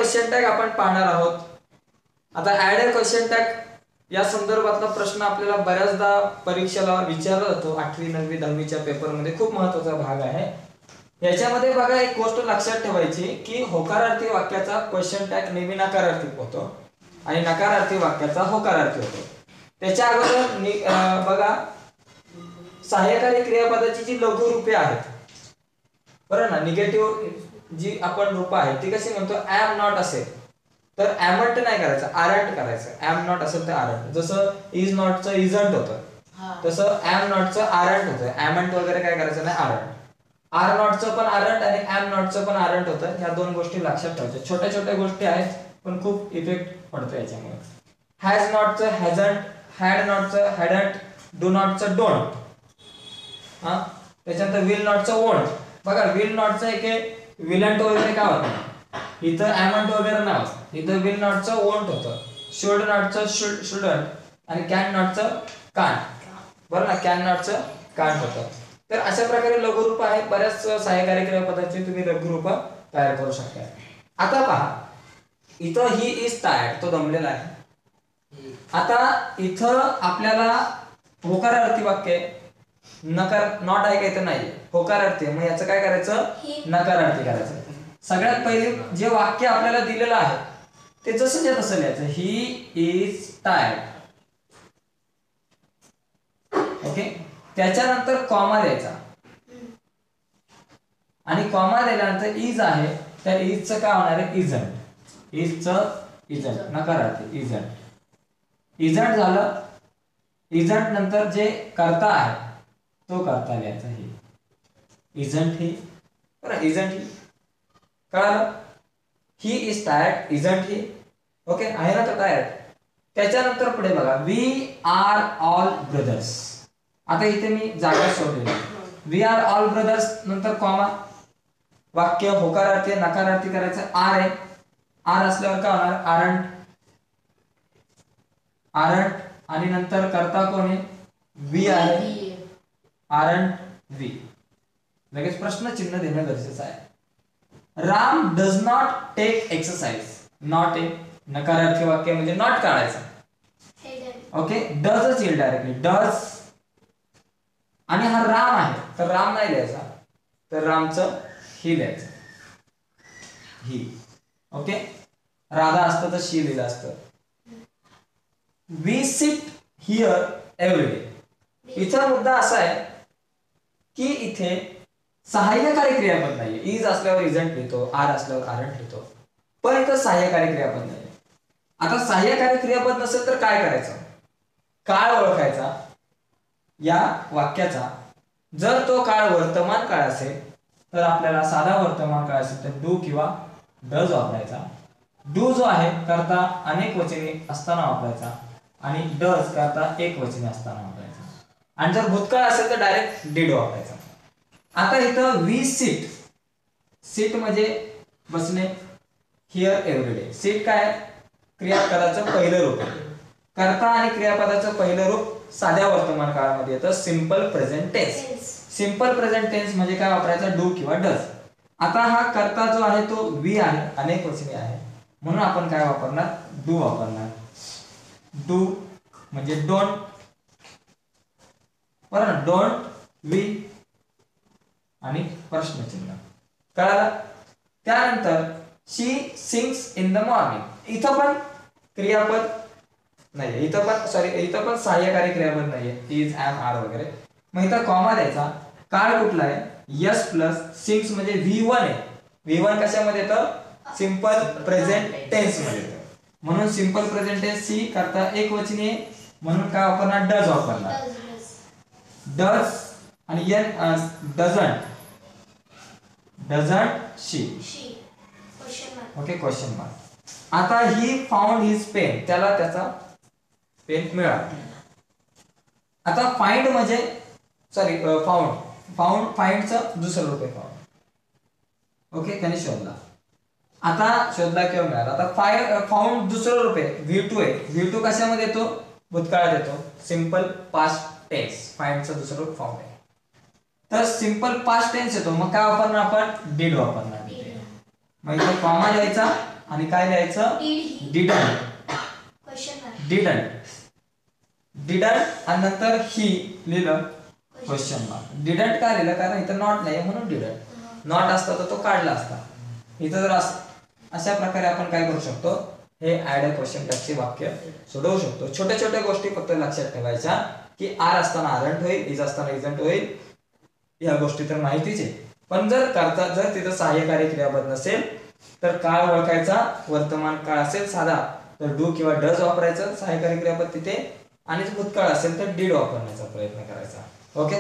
Question tag आपण पाहणार आहोत. आता ऍड अ क्वेश्चन टॅग या संदर्भातला प्रश्न आपल्याला बऱ्याचदा परीक्षेला विचारला जातो. 8वी 9वी 10वीच्या पेपरमध्ये खूप महत्त्वाचा भाग आहे. याच्यामध्ये बघा एक गोष्ट लक्षात ठेवायची की होकारार्थी वाक्याचा क्वेश्चन टॅग नेहमी नकारार्थी होतो आणि नकारार्थी वाक्याचा होकारार्थी होतो. त्याच्या अगोदर बघा सहाय्यकारी क्रियापदाची जी लघु रूपे आहेत बरोबर ना, निगेटिव्ह जी आपण रूप आहेत ती कशी म्हणतो, एम नॉट असेल तर एमंट नाही करायचं, आरंट करायचं. एम नॉट असेल तर आरंट, जसं इज नॉटचं इजंट होतं तसं एम नॉटचं आरंट होतं. एमंट वगैरे काय करायचं नाही, आरंट. आर नॉटचं पण आरंट आणि एम नॉटचं पण आरंट होतं. ह्या दोन गोष्टी लक्षात ठेवायच्या. छोट्या छोट्या गोष्टी आहेत पण खूप इफेक्ट पडतो याच्यामुळे. हॅज नॉटचं हॅजंट, हॅड नॉटचं हॅडंट, डू नॉटचं डोंट. हा त्याच्यानंतर विल नॉटचं वोंट. बघा विल नॉटचं एक विलंट वगैरे काय होतं, इथं एमंट वगैरे नाही होत. इथं विल नॉटचं वोंट होतं. शुड नॉटचं शुडंट आणि कॅन नॉटचं कांट. बरं ना, कॅन नॉटचं कांट होतं. तर अशा प्रकारे लघुरूप आहेत. बऱ्याच सहाय्यकारी क्रियापदाची तुम्ही लघुरूप तयार करू शकता. आता पहा इथं ही इज टायर्ड, तो दमलेला आहे. आता इथं आपल्याला होकारार्थी वाक्य नकार नॉट ऐकायचं नाही, होकारार्थी. मग याचं काय करायचं, नकारार्थी करायचं. सगळ्यात पहिले जे वाक्य आपल्याला दिलेलं आहे ते जसंच्या तसं लिहायचं, ही इज टायर्ड. ओके, त्याच्यानंतर कॉमा द्यायचा आणि कॉमा दिल्यानंतर इज आहे त्या इजचं काय होणार आहे, इजंट. इजचं इजंट, नकारार्थी इजंट. इजंट झालं. इजंट नंतर जे कर्ता आहे तो कर्ता लिहायचा, ही इजंट ही. बरं, इजंट ही कळालं. He is tired, isn't he. Okay, आहे ना तर टायर्ड. त्याच्यानंतर पुढे बघा, वी आर ऑल ब्रदर्स. आता इथे मी जागा शोधली. वी आर ऑल ब्रदर्स नंतर कॉमा. वाक्य होकारार्थी नकारार्थी करायचं. आर आहे, आर असल्यावर काय होणार, आरंट. आरंट आणि नंतर कर्ता कोण आहे, वी आहे, आरंट वी. लगेच प्रश्न चिन्ह देणं गरजेचं आहे. Ram does not take exercise. Not आहे, नकारार्थी वाक्य म्हणजे नॉट काढायचं. ओके, डजच येईल डायरेक्टली, डज. आणि हा राम आहे तर राम नाही लिहायचा, तर रामचं ही लिहायचं, ही. ओके, राधा असतं तर शी लिहिलं असतं. We sit here every day. इथला मुद्दा असा आहे की इथे सहाय्यकारी क्रियापद नाहीये. इज असल्यावर इजंट लिहितो, आर असल्यावर आरंट लिहितो, पण इथं सहाय्यकारी क्रियापद नाहीये. आता सहाय्यकारी क्रियापद नसेल तर काय करायचं, काळ ओळखायचा या वाक्याचा. जर तो काळ वर्तमान काळ असेल तर आपल्याला साधा वर्तमान काळ असेल तर डू किंवा डज वापरायचा. डू जो आहे करता अनेक वचनी असताना वापरायचा आणि डज करता एक वचनी असताना वापरायचा. आणि जर भूतकाळ असेल तर डायरेक्ट डिड वापरायचा. आता इथं वी सीट, सीट म्हणजे बसणे, हिअर एव्हरी डे. सीट काय, क्रियापदाचं पहिलं रूप आहे. कर्ता आणि क्रियापदाचं पहिलं रूप साध्या वर्तमान काळामध्ये येतं, simple present tense. Simple present tense म्हणजे काय वापरायचं, डू किंवा डज. आता हा कर्ता जो आहे तो वी आहे, अनेक वचनी आहे, म्हणून आपण काय वापरणार, डू वापरणार. डू म्हणजे डोंट. बरोबर, डोंट वी आणि प्रश्नचिन्ह. कळालं. त्यानंतर शी सिंग्स इन द मॉर्निंग. इथं पण क्रियापद नाहीये, इथं पण सहाय्यकारी क्रियापद नाहीये, इज एम आर वगैरे. मग इथं कॉमा द्यायचा. काळ कुठला आहे, यस प्लस सिंग्स म्हणजे V1 आहे. V1 कशामध्ये येतं, सिंपल प्रेझेंट टेन्स मध्ये येतं. म्हणून सिंपल प्रेझेंट टेन्स सी करता एक वचनी आहे, म्हणून काय वापरणार, डज वापरणार. डज आणि एन doesn't, doesn't she. Okay, question mark. आता ही फाउंड हिज पेन, त्याला त्याचा पेन मिळाला. आता फाइंड म्हणजे फाउंड, फाइंडचं दुसरं रूप आहे फाउंड. ओके, त्याने शोधला. आता शोधला किंवा मिळाला. आता फाउंड दुसरं रूप आहे, V2 आहे. V2 कशामध्ये येतो, भूतकाळात येतो, सिंपल पास्ट टेन्स. फाइंडचं दुसरं रूप फाउंड आहे. तर सिंपल पास्ट टेन्स येतो, मग काय वापरणार आपण, डिड वापरणार. मग इथे कॉमा द्यायचा आणि काय लिहायचं डिडंट डिडंट आणि नंतर ही लिहिलं क्वेश्चन मार्क. डिडंट का लिहिलं कारण इथं नॉट नाही म्हणून डिडंट. नॉट असता तर तो काढला असता. इथं जर अशा प्रकारे आपण काय करू शकतो हे ऍड अ क्वेश्चन टॅगचे वाक्य सोडवू शकतो. छोट्या छोट्या गोष्टी फक्त लक्षात ठेवायच्या की आर असताना आरंट होईल, इज असताना इजंट होईल, या गोष्टी तर माहितीच आहे. पण जर तिथं सहाय्यकारी क्रियापद नसेल तर काळ ओळखायचा, वर्तमान काळ असेल साधा तर डू किंवा डज वापरायचं सहाय्यकारी क्रियापद तिथे, आणि भूतकाळ असेल तर डीड वापरण्याचा प्रयत्न करायचा. ओके.